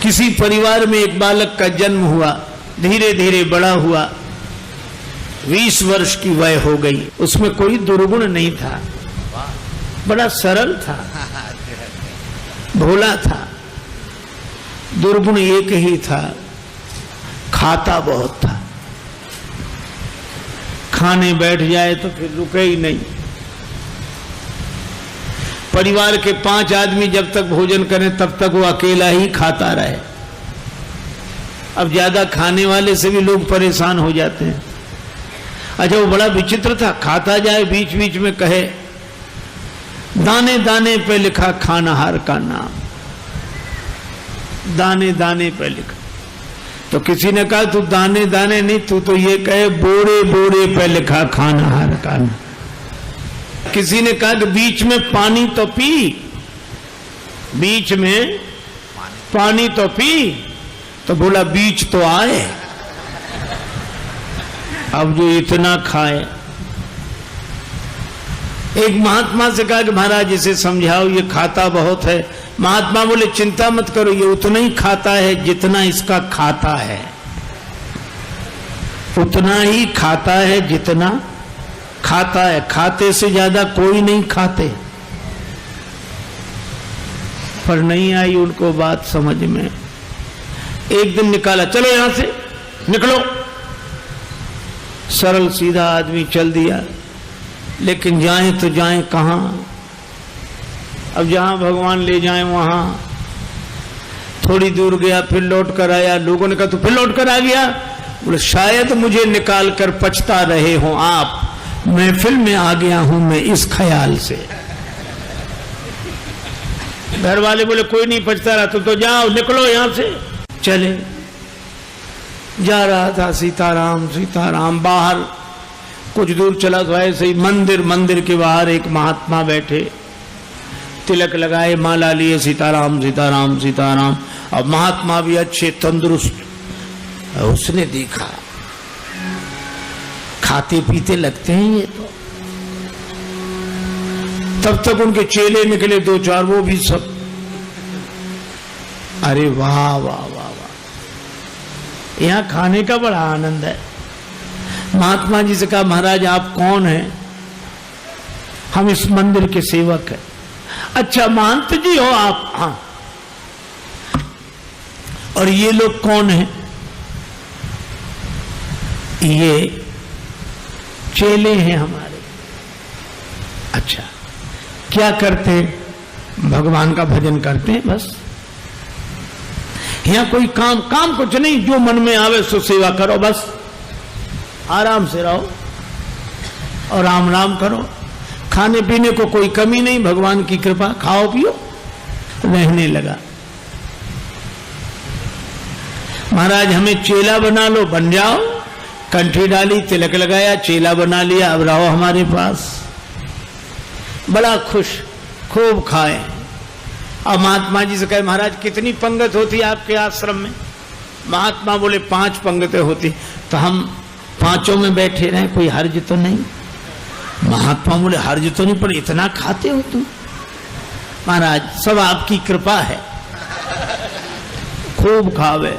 किसी परिवार में एक बालक का जन्म हुआ, धीरे धीरे बड़ा हुआ, 20 वर्ष की वय हो गई। उसमें कोई दुर्गुण नहीं था, बड़ा सरल था, भोला था। दुर्गुण एक ही था, खाता बहुत था। खाने बैठ जाए तो फिर रुके ही नहीं। परिवार के 5 आदमी जब तक भोजन करें तब तक वो अकेला ही खाता रहे। अब ज्यादा खाने वाले से भी लोग परेशान हो जाते हैं। अच्छा, वो बड़ा विचित्र था, खाता जाए बीच बीच में कहे, दाने दाने पे लिखा खानाहार का नाम, दाने दाने पे लिखा। तो किसी ने कहा तू दाने दाने नहीं, तू तो ये कहे बोरे बोरे पे लिखा खानाहार का नाम। किसी ने कहा कि बीच में पानी तो पी, बीच में पानी तो पी, तो बोला बीच तो आए। अब जो इतना खाए। एक महात्मा से कहा कि महाराज इसे समझाओ, ये खाता बहुत है। महात्मा बोले चिंता मत करो, ये उतना ही खाता है जितना इसका खाता है, उतना ही खाता है जितना खाता है। खाते से ज्यादा कोई नहीं खाते। पर नहीं आई उनको बात समझ में। एक दिन निकाला, चलो यहां से निकलो। सरल सीधा आदमी चल दिया, लेकिन जाए तो जाए कहां? अब जहां भगवान ले जाए वहां। थोड़ी दूर गया, फिर लौट कर आया। लोगों ने कहा तू फिर लौट कर आ गया? बोले शायद मुझे निकाल कर पछता रहे हो आप, महफिल में आ गया हूं मैं इस ख्याल से। घर वाले बोले कोई नहीं पछता रहा, तो जाओ निकलो यहां से। चले, जा रहा था सीताराम सीताराम। बाहर कुछ दूर चला तो ऐसे ही मंदिर के बाहर एक महात्मा बैठे, तिलक लगाए, माला लिए, सीताराम सीताराम सीताराम। अब महात्मा भी अच्छे तंदुरुस्त। उसने देखा खाते पीते लगते हैं ये तो। तब तक उनके चेले निकले 2-4, वो भी सब। अरे वाह वाह वाह वाह, यहां खाने का बड़ा आनंद है। महात्मा जी से कहा महाराज आप कौन हैं? हम इस मंदिर के सेवक हैं। अच्छा महंत जी हो आप? हाँ। और ये लोग कौन हैं? ये चेले हैं हमारे। अच्छा, क्या करते हैं? भगवान का भजन करते हैं बस। यहां कोई काम कुछ नहीं, जो मन में आवे सो सेवा करो बस। आराम से रहो और राम राम करो। खाने पीने को कोई कमी नहीं, भगवान की कृपा, खाओ पियो। रहने लगा। महाराज हमें चेला बना लो, बन जाओ। कंठी डाली, तिलक लगाया, चेला बना लिया, अब रहो हमारे पास। बड़ा खुश, खूब खाए। अब महात्मा जी से कहे महाराज कितनी पंगत होती है आपके आश्रम में? महात्मा बोले 5 पंगतें होती। तो हम 5 में बैठे रहे, कोई हर्ज तो नहीं? महात्मा बोले हर्ज तो नहीं, पर इतना खाते हो तुम? महाराज सब आपकी कृपा है। खूब खावे,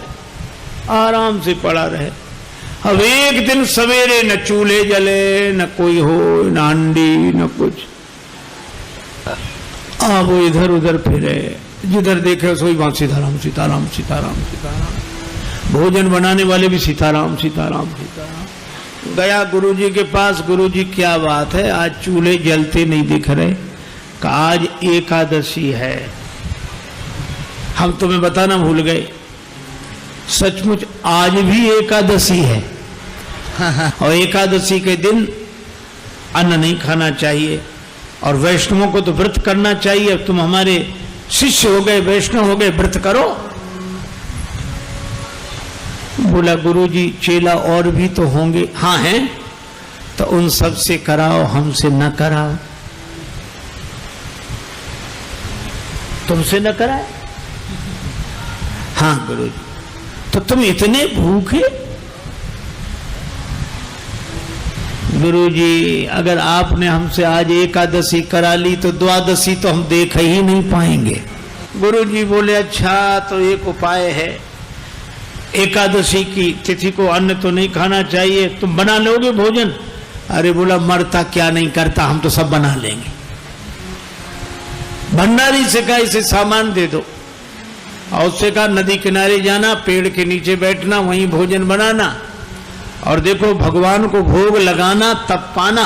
आराम से पड़ा रहे। अब एक दिन सवेरे न चूल्हे जले, न कोई हो, न अंडी, न कुछ। अब वो इधर उधर फिरे, जिधर देखे सोई वहां सीताराम सीताराम सीताराम सीताराम। भोजन बनाने वाले भी सीताराम सीताराम सीताराम। गया गुरुजी के पास, गुरुजी क्या बात है, आज चूल्हे जलते नहीं दिख रहे? आज एकादशी है। हम तुम्हें बताना भूल गए, सचमुच आज भी एकादशी है। और एकादशी के दिन अन्न नहीं खाना चाहिए, और वैष्णवों को तो व्रत करना चाहिए। अब तुम हमारे शिष्य हो गए, वैष्णव हो गए, व्रत करो। बोला गुरुजी चेला और भी तो होंगे? हाँ हैं। तो उन सब से कराओ, हमसे न कराओ। तुमसे न कराए? हाँ गुरुजी। तो तुम इतने भूखे? गुरुजी अगर आपने हमसे आज एकादशी करा ली तो द्वादशी तो हम देख ही नहीं पाएंगे। गुरु जी बोले अच्छा तो एक उपाय है, एकादशी की तिथि को अन्न तो नहीं खाना चाहिए, तुम बना लोगे भोजन? अरे बोला मरता क्या नहीं करता, हम तो सब बना लेंगे। भंडारी से कहा इसे सामान दे दो, और उससे कहा नदी किनारे जाना, पेड़ के नीचे बैठना, वहीं भोजन बनाना, और देखो भगवान को भोग लगाना तब पाना।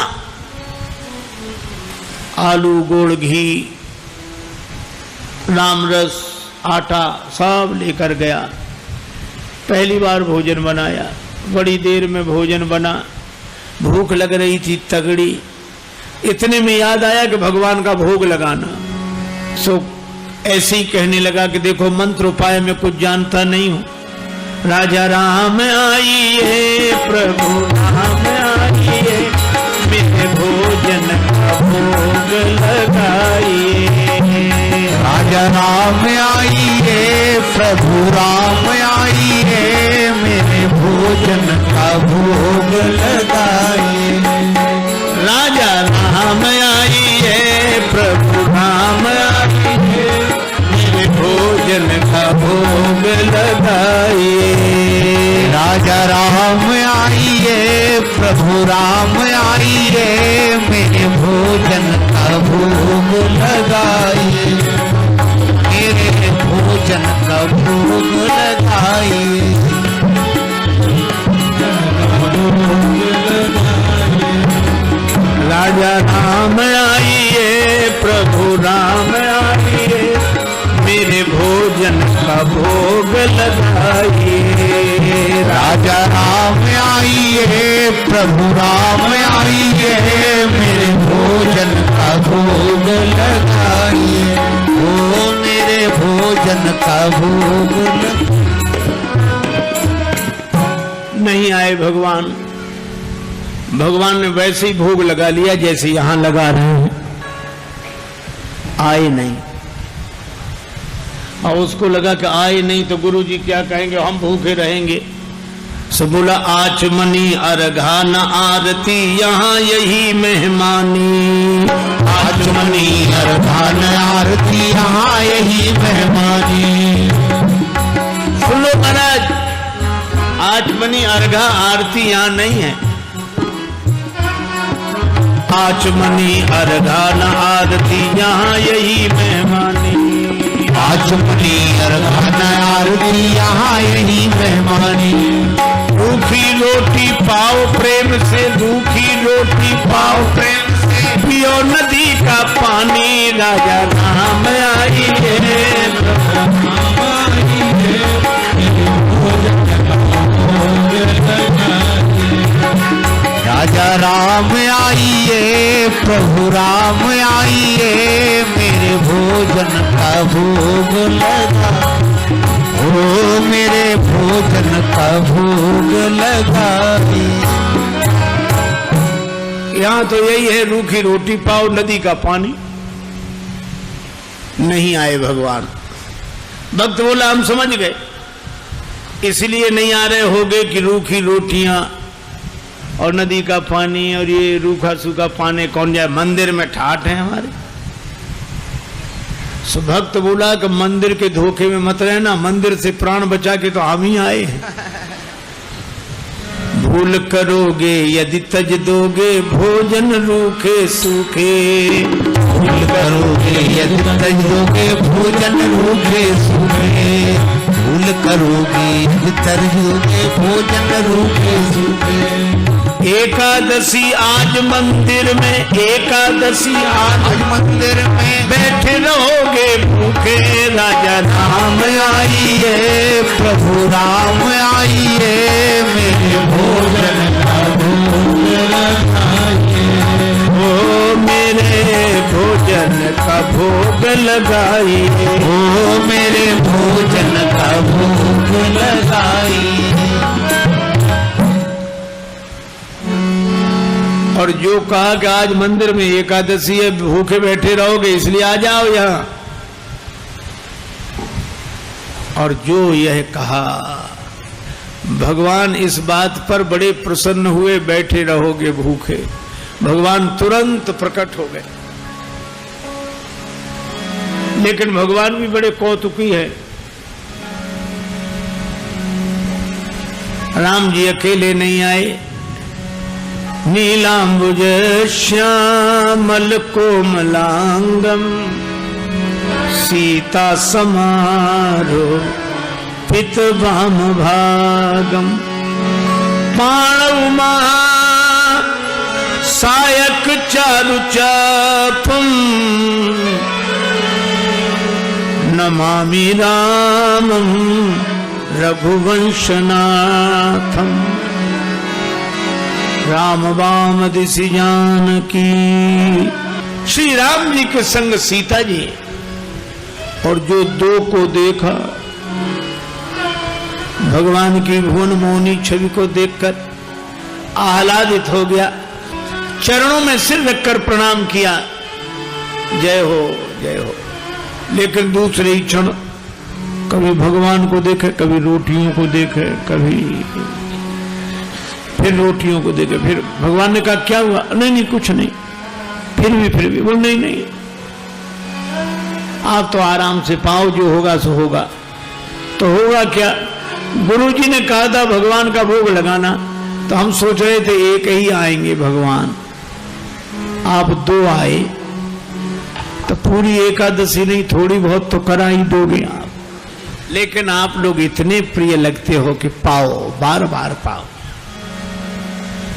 आलू, गुड़, घी, रामरस, आटा सब लेकर गया। पहली बार भोजन बनाया, बड़ी देर में भोजन बना, भूख लग रही थी तगड़ी। इतने में याद आया कि भगवान का भोग लगाना। सो ऐसे ही कहने लगा कि देखो मंत्र उपाय में कुछ जानता नहीं हूं। राजा राम आइए, प्रभु राम आइए, मेरे भोजन का भोग लगाइए। राजा राम आइए, प्रभु राम आइए, मेरे भोजन का भोग लगाइए। राजा राम आइए, प्रभु राम आइए, मेरे भोजन का भोग लगाइए। राजा राम आइए, प्रभु राम आइए, मेरे भोजन का भोग लगाइए। मेरे भोजन का भोग लगाइए। राजा राम आइए, प्रभु राम आइए, मेरे भोजन का भोग लगाइए। राजा राम आइए, प्रभु राम आइए, मेरे भोजन का भोग लगाइए। ओ मेरे भोजन का भोग नहीं आए भगवान। भगवान ने वैसे ही भोग लगा लिया जैसे यहां लगा रहे हैं, आए नहीं। और उसको लगा कि आए नहीं तो गुरु जी क्या कहेंगे, हम भूखे रहेंगे। सो बोला आचमनी अर्घा न आरती, यहाँ यही मेहमानी। आचमनी अर्घा न आरती, यहाँ यही मेहमानी। सुन लो महाराज, आचमनी अर्घा आरती यहाँ नहीं है। आचमनी अर्घा न आरती, यहाँ यही मेहमानी। आचमनी अर्घा न आरती, यहाँ यही मेहमानी। रूखी रोटी पाओ प्रेम से, रूखी रोटी पाओ प्रेम से, पियो नदी का पानी। राजा राम आइए, राजा राम आइए, प्रभु राम आइए, मेरे भोजन का भोग लगा। ओ मेरे भोजन का भोग लगा। यहाँ तो यही है, रूखी रोटी पाओ नदी का पानी। नहीं आए भगवान। भक्त बोला हम समझ गए, इसलिए नहीं आ रहे होगे कि रूखी रोटियां और नदी का पानी और ये रूखा सूखा पानी कौन जाए, मंदिर में ठाठ है हमारे। सो भक्त बोला कि मंदिर के धोखे में मत रहना, मंदिर से प्राण बचा के तो हम ही आए हैं। भूल करोगे यदि तज दोगे, भोजन रूखे सूखे। भूल करोगे यदि तज दोगे, भोजन रूखे सूखे। भूल करोगे यदि तज दोगे, भोजन रूखे सूखे। एकादशी आज मंदिर में, एकादशी आज मंदिर में बैठे रहोगे भूखे। राजा राम आइए, प्रभु राम आइए, मेरे भोजन का भोग लगाइए। ओ मेरे भोजन का भोग लगाइए। ओ मेरे भोजन का भोग लगाइए। और जो कहा कि आज मंदिर में एकादशी है, भूखे बैठे रहोगे इसलिए आ जाओ यहाँ। और जो यह कहा, भगवान इस बात पर बड़े प्रसन्न हुए, बैठे रहोगे भूखे। भगवान तुरंत प्रकट हो गए। लेकिन भगवान भी बड़े कौतुकी है। राम जी अकेले नहीं आए, नीलांबुज श्यामल कोमलांगम सीता समारो पित वाम भागम पाणव महा सायक चारु चापम नमामि रामं रघुवंशनाथम। राम वाम दिशि जानकी। श्री राम जी के संग सीता जी, और जो दो को देखा, भगवान की भुवन मोहनी छवि को देखकर आह्लादित हो गया, चरणों में सिर रखकर प्रणाम किया, जय हो जय हो। लेकिन दूसरे ही क्षण कभी भगवान को देखे, कभी रोटियों को देखे, कभी फिर रोटियों को देखे। फिर भगवान ने कहा क्या हुआ? नहीं नहीं कुछ नहीं। फिर भी बोल नहीं नहीं, आप तो आराम से पाओ, जो होगा सो होगा। तो होगा क्या? गुरुजी ने कहा था भगवान का भोग लगाना, तो हम सोच रहे थे एक ही आएंगे भगवान, आप दो आए तो पूरी एकादशी नहीं थोड़ी बहुत तो करा ही दोगे आप। लेकिन आप लोग इतने प्रिय लगते हो कि पाओ, बार बार पाओ।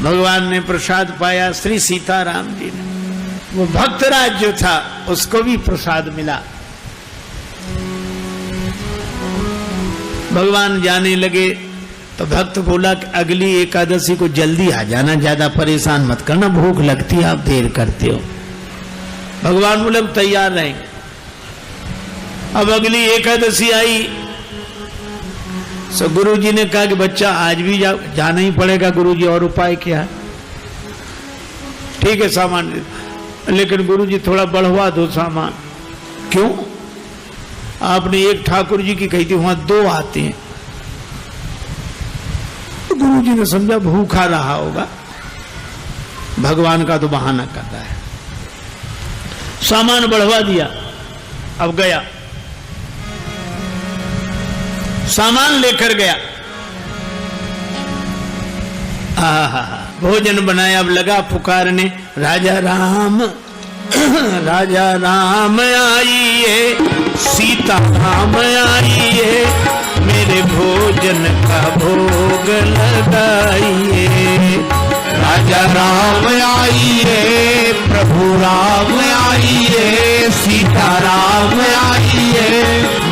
भगवान ने प्रसाद पाया, श्री सीताराम जी ने। वो भक्तराज जो था उसको भी प्रसाद मिला। भगवान जाने लगे तो भक्त बोला कि अगली एकादशी को जल्दी आ जाना, ज्यादा परेशान मत करना, भूख लगती है, आप देर करते हो। भगवान बोले तैयार रहेंगे। अब अगली एकादशी आई, सो गुरुजी ने कहा कि बच्चा आज भी जाना ही पड़ेगा। गुरुजी और उपाय क्या? ठीक है सामान, लेकिन गुरुजी थोड़ा बढ़वा दो सामान। क्यों? आपने एक ठाकुर जी की कही थी, वहां दो आते हैं। तो गुरुजी ने समझा भूखा रहा होगा, भगवान का तो बहाना कर रहा है। सामान बढ़वा दिया। अब गया, सामान लेकर गया, भोजन बनाया। अब लगा पुकारने, राजा राम राजा राम आइए, सीता राम आइए, मेरे भोजन का भोग लगाइए। राजा राम आइए, प्रभु राम आइए, सीता राम आइए,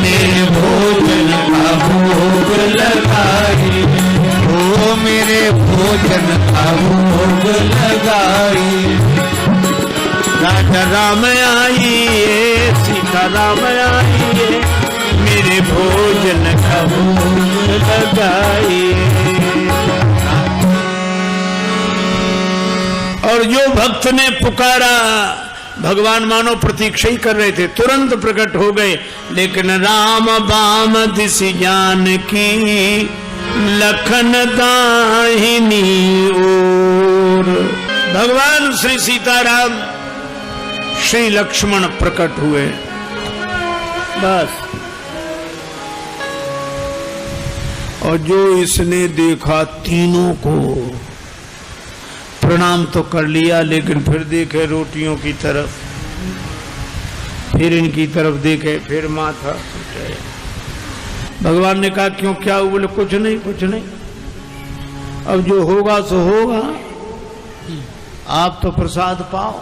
मेरे भोजन का भोग लगाइए। ओ मेरे भोजन का भोग लगाइए। राजा राम आइए, सीता राम आइए, मेरे भोजन का भोग लगाइए। और जो भक्त ने पुकारा, भगवान मानो प्रतीक्षा ही कर रहे थे, तुरंत प्रकट हो गए। लेकिन राम बाम दिशि जानकी, लखन दाहिनी ओर। भगवान श्री सीताराम श्री लक्ष्मण प्रकट हुए। बस, और जो इसने देखा तीनों को प्रणाम तो कर लिया, लेकिन फिर देखे रोटियों की तरफ, फिर इनकी तरफ देखे, फिर माथा। भगवान ने कहा क्यों, क्या हुआ? बोले कुछ नहीं कुछ नहीं, अब जो होगा सो होगा, आप तो प्रसाद पाओ।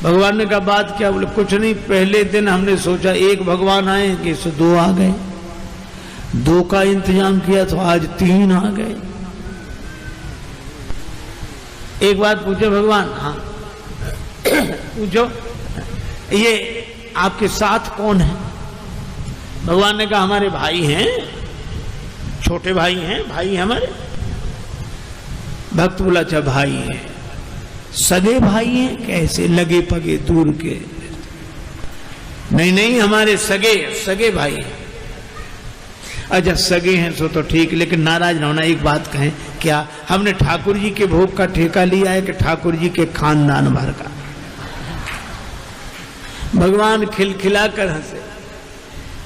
भगवान ने कहा बात क्या? बोले कुछ नहीं, पहले दिन हमने सोचा एक भगवान आएंगे, सो दो आ गए, दो का इंतजाम किया तो आज तीन आ गए। एक बात पूछो भगवान? हाँ पूछो, ये आपके साथ कौन है? भगवान ने कहा हमारे भाई हैं, छोटे भाई हैं, भाई हमारे। भक्त बोला अच्छा भाई हैं, सगे भाई हैं? कैसे? लगे पगे दूर के? नहीं नहीं, हमारे सगे भाई हैं। अच्छा सगे हैं सो तो ठीक, लेकिन नाराज ना होना, एक बात कहें, क्या हमने ठाकुर जी के भोग का ठेका लिया है कि ठाकुर जी के खानदान भर का? भगवान खिलखिला कर हंसे,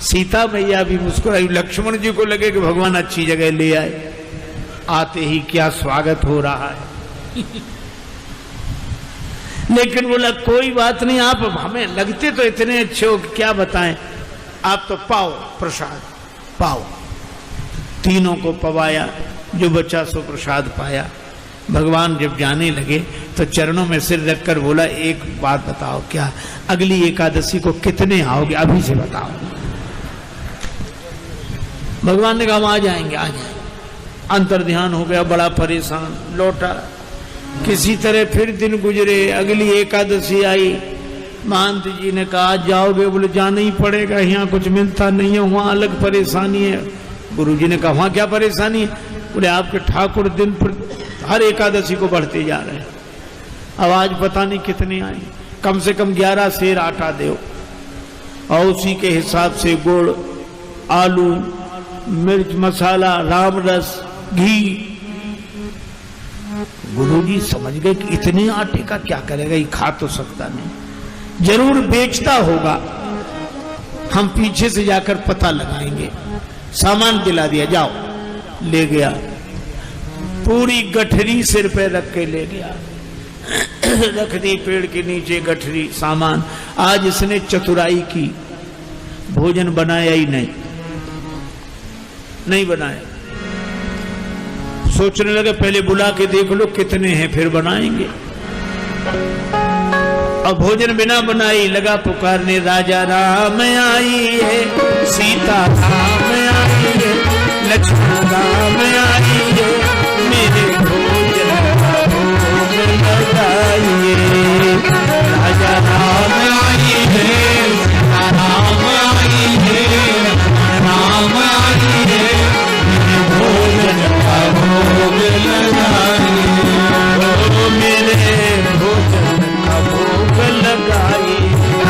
सीता मैया भी मुस्कुराई। लक्ष्मण जी को लगे कि भगवान अच्छी जगह ले आए, आते ही क्या स्वागत हो रहा है। लेकिन बोला कोई बात नहीं, आप हमें लगते तो इतने अच्छे हो कि क्या बताएं, आप तो पाओ प्रसाद पाओ। तीनों को पवाया, जो बच्चा सो प्रसाद पाया। भगवान जब जाने लगे तो चरणों में सिर रखकर बोला एक बात बताओ, क्या अगली एकादशी को कितने आओगे, अभी से बताओ। भगवान ने कहा हम आ जाएंगे आ जाएंगे। अंतर्ध्यान हो गया, बड़ा परेशान लौटा। किसी तरह फिर दिन गुजरे, अगली एकादशी आई। महंत जी ने कहा आज जाओगे, बोले जाना ही पड़ेगा, यहाँ कुछ मिलता नहीं है, वहां अलग परेशानी है। गुरु जी ने कहा वहां क्या परेशानी है, बोले आपके ठाकुर दिन पर हर एकादशी को बढ़ते जा रहे हैं, अब आज पता नहीं कितने आए, कम से कम 11 सेर आटा दो और उसी के हिसाब से गुड़, आलू, मिर्च मसाला, राम रस, घी। गुरुजी समझ गए कि इतने आटे का क्या करेगा, ये खा तो सकता नहीं, जरूर बेचता होगा, हम पीछे से जाकर पता लगाएंगे। सामान दिला दिया, जाओ। ले गया, पूरी गठरी सिर पे रख के ले गया, रख दी पेड़ के नीचे गठरी सामान। आज इसने चतुराई की, भोजन बनाया ही नहीं बनाया। सोचने लगे पहले बुला के देख लो कितने हैं फिर बनाएंगे। अब भोजन बिना बनाई लगा पुकारने, राजा राम आई है, सीता राम आई है, लक्ष्मण राम आई है, मेरे भोजन का भोग लगाइए। राजा राम आई है, सीता राम आई है, राम आई है, मेरे भोजन का भोग लगाइए। ओ मेरे भोजन का भोग लगाइए, ओ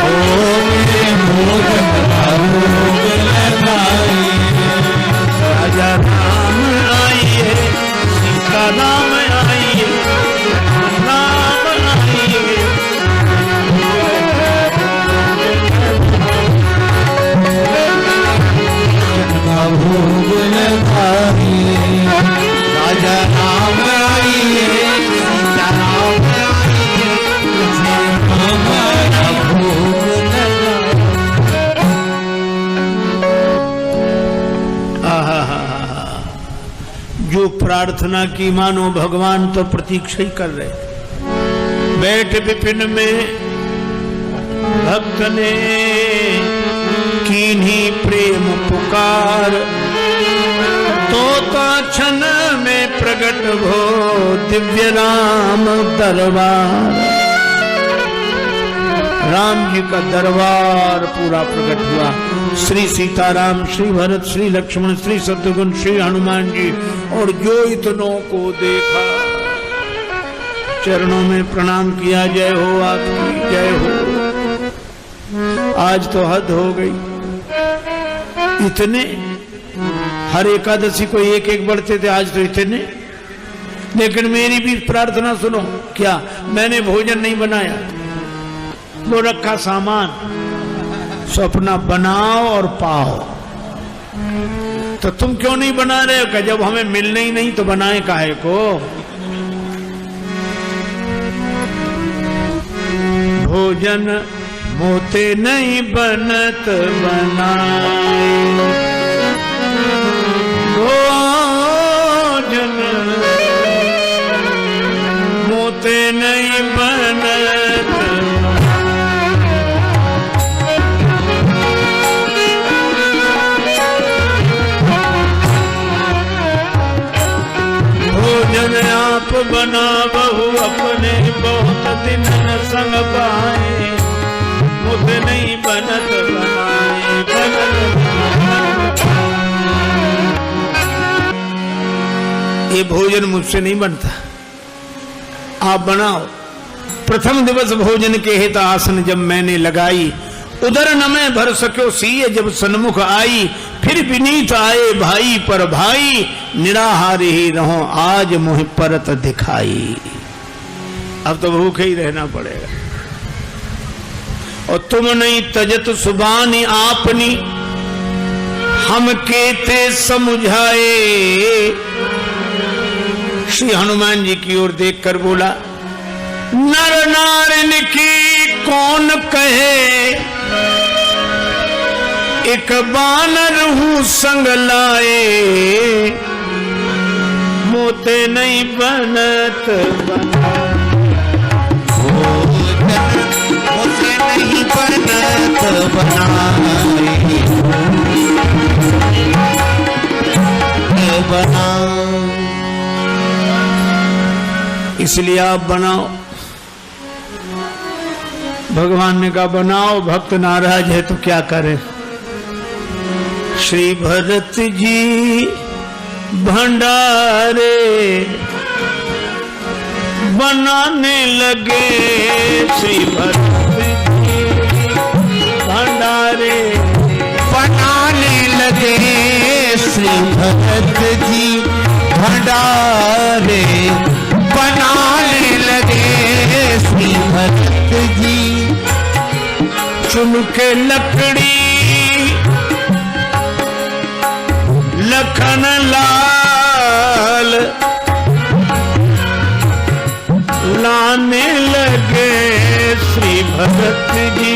मेरे भोजन का भोग लगाइए। राजा राम आइए, सीता राम आइए, राम आइए, भोग लगाइए। राजा राम आइए, सीता राम आइए, हमारा भोग लगाइए। जो प्रार्थना की मानो भगवान तो प्रतीक्षा ही कर रहे। बैठ विपिन में भक्त ने कीन्ही प्रेम पुकार, तोता क्षण में प्रकट हो दिव्य राम दरबार। राम जी का दरबार पूरा प्रकट हुआ। श्री सीताराम, श्री भरत, श्री लक्ष्मण, श्री शत्रुघ्न, श्री हनुमान जी, और जो इतनों को देखा चरणों में प्रणाम किया। जय हो आपकी, जय हो। आज तो हद हो गई, इतने हर एकादशी को एक एक बढ़ते थे, आज तो इतने। लेकिन मेरी भी प्रार्थना सुनो, क्या मैंने भोजन नहीं बनाया, वो रखा सामान, सो अपना बनाओ और पाओ। तो तुम क्यों नहीं बना रहे हो? कि जब हमें मिलने ही नहीं तो बनाए काहे को? भोजन मोते नहीं बनत बनाए, भोजन मोते नहीं बनत। भोजन आप बना बहु अपने, बहुत दिन न संग पाए, मुझ नहीं बनत बनाए, ये भोजन मुझसे नहीं बनता, आप बनाओ। प्रथम दिवस भोजन के हित आसन जब मैंने लगाई, उधर न मैं भर सको सीए जब सन्मुख आई। फिर विनीत आए भाई पर भाई, निराहार ही रहो आज मुझ परत दिखाई। अब तो भूखे ही रहना पड़ेगा। और तुम नहीं तजत सुबानी आपनी, हम केते समझाए। श्री हनुमान जी की ओर देखकर बोला, नर नारिन की कौन कहे, एक बानर हूं संग लाए। मोते नहीं बनत बना, मोते नहीं बनत बना। इसलिए आप बनाओ। भगवान ने कहा बनाओ, भक्त नाराज है तो क्या करे। श्री भरत जी भंडारे बनाने लगे, श्री भरत जी भंडारे बनाने लगे, श्री भरत जी भंडारे बनाने लगे, श्री भरत जी। चुन के लकड़ी लखन लाल लाने लगे, श्री भरत जी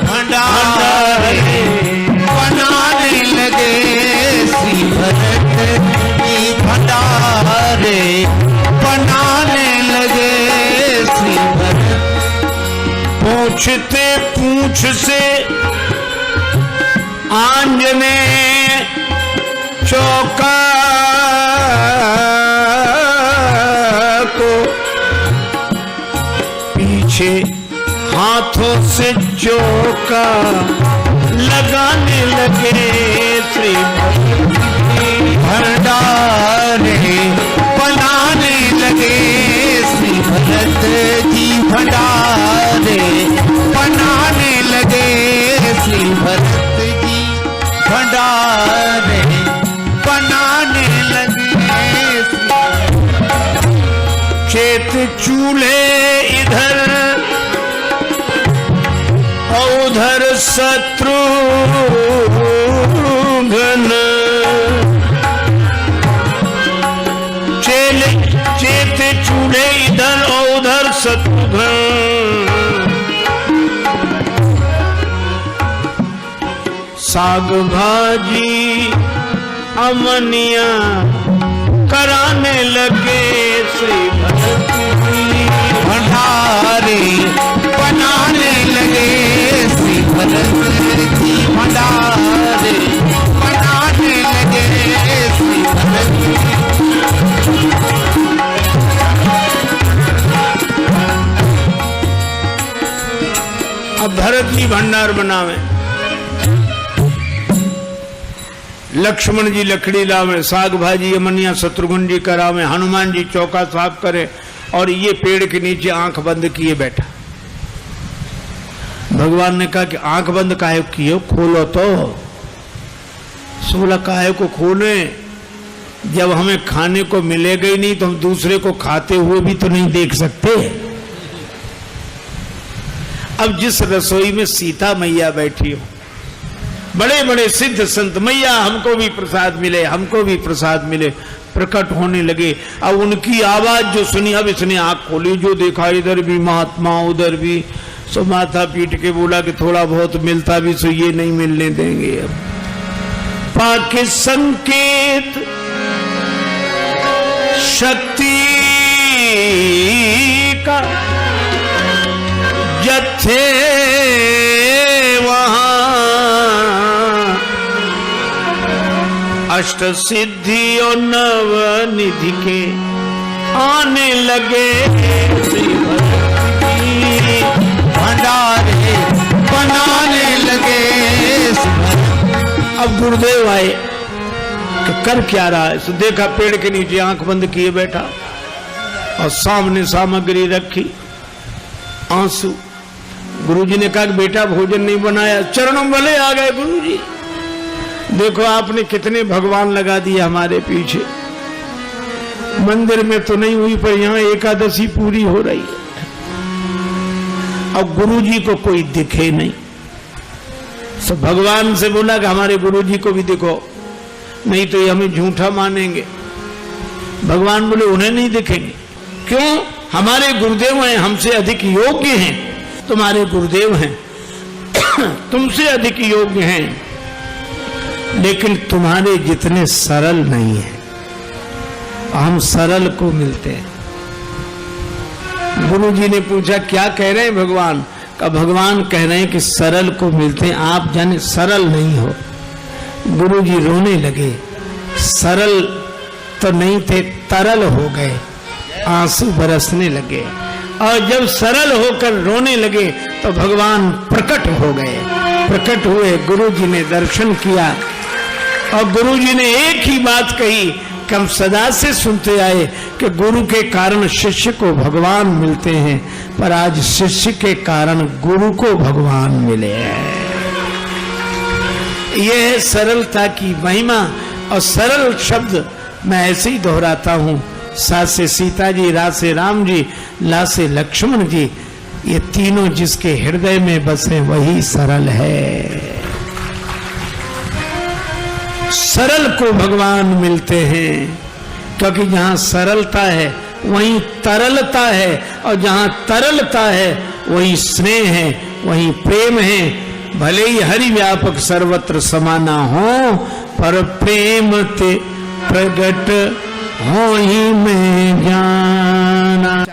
भंडारे बनाने लगे, श्री भरत जी भंडारे बनाने लगे, श्री भरत। पूछते पूछ से आंजने चौका को, पीछे हाथों से चौका लगाने लगे, श्री भंडारे बनाने लगे, श्री भरत जी भंडारे बनाने लगे, श्री भरत जी भंडारे बनाने लगे। चेत चूल्हे इधर उधर शत्रुघ्न, चेत चूल्हे इधर उधर शत्रुघ्न। साग भाजी अमनिया कराने लगे, श्री भरत जी भंडारे बनाने लगे, श्री भरत जी भंडारे बनाने लगे, श्री भरत जी। अब भरत जी भंडार बनावे, लक्ष्मण जी लकड़ी लावे, साग भाजी अमनिया शत्रुघ्न जी करावे, हनुमान जी चौका साफ करे, और ये पेड़ के नीचे आंख बंद किए बैठा। भगवान ने कहा कि आंख बंद काहे किए, खोलो तो। सोला काहे को खोले, जब हमें खाने को मिलेगा ही नहीं तो हम दूसरे को खाते हुए भी तो नहीं देख सकते। अब जिस रसोई में सीता मैया बैठी हो, बड़े बड़े सिद्ध संत, मैया हमको भी प्रसाद मिले, हमको भी प्रसाद मिले, प्रकट होने लगे। अब उनकी आवाज जो सुनी, अब इसने आंख खोली, जो देखा इधर भी महात्मा उधर भी, सो माथा पीट के बोला कि थोड़ा बहुत मिलता भी सो ये नहीं मिलने देंगे। अब पाके संकेत शक्ति का जत्थे वहां अष्ट सिद्धि और नव निधि के आने लगे, श्री भरत जी भंडारे बनाने लगे। अब गुरुदेव आए कि कर क्या रहा है, तो देखा पेड़ के नीचे आंख बंद किए बैठा और सामने सामग्री रखी, आंसू। गुरुजी ने कहा कि बेटा भोजन नहीं बनाया, चरणों वाले आ गए गुरुजी, देखो आपने कितने भगवान लगा दिए हमारे पीछे, मंदिर में तो नहीं हुई पर यहाँ एकादशी पूरी हो रही है। और गुरु जी को कोई दिखे नहीं। तो भगवान से बोला कि हमारे गुरु जी को भी दिखो, नहीं तो ये हमें झूठा मानेंगे। भगवान बोले उन्हें नहीं दिखेंगे। क्यों? हमारे गुरुदेव हैं, हमसे अधिक योग्य हैं। तुम्हारे गुरुदेव हैं, तुमसे अधिक योग्य हैं, लेकिन तुम्हारे जितने सरल नहीं है। हम सरल को मिलते हैं। गुरु जी ने पूछा क्या कह रहे हैं भगवान? का भगवान कह रहे हैं कि सरल को मिलते हैं, आप जाने सरल नहीं हो। गुरु जी रोने लगे। सरल तो नहीं थे, तरल हो गए, आंसू बरसने लगे। और जब सरल होकर रोने लगे तो भगवान प्रकट हो गए। प्रकट हुए, गुरु जी ने दर्शन किया और गुरु जी ने एक ही बात कही कि हम सदा से सुनते आए कि गुरु के कारण शिष्य को भगवान मिलते हैं, पर आज शिष्य के कारण गुरु को भगवान मिले हैं। यह है सरलता की महिमा। और सरल शब्द मैं ऐसे ही दोहराता हूं। सा से सीता जी, रा से राम जी, ला से लक्ष्मण जी, ये तीनों जिसके हृदय में बसे वही सरल है। सरल को भगवान मिलते हैं, क्योंकि जहां सरलता है वहीं तरलता है, और जहां तरलता है वहीं स्नेह है, वहीं प्रेम है। भले ही हरि व्यापक सर्वत्र समाना हो, पर प्रेम ते प्रगट हो ही में जाना।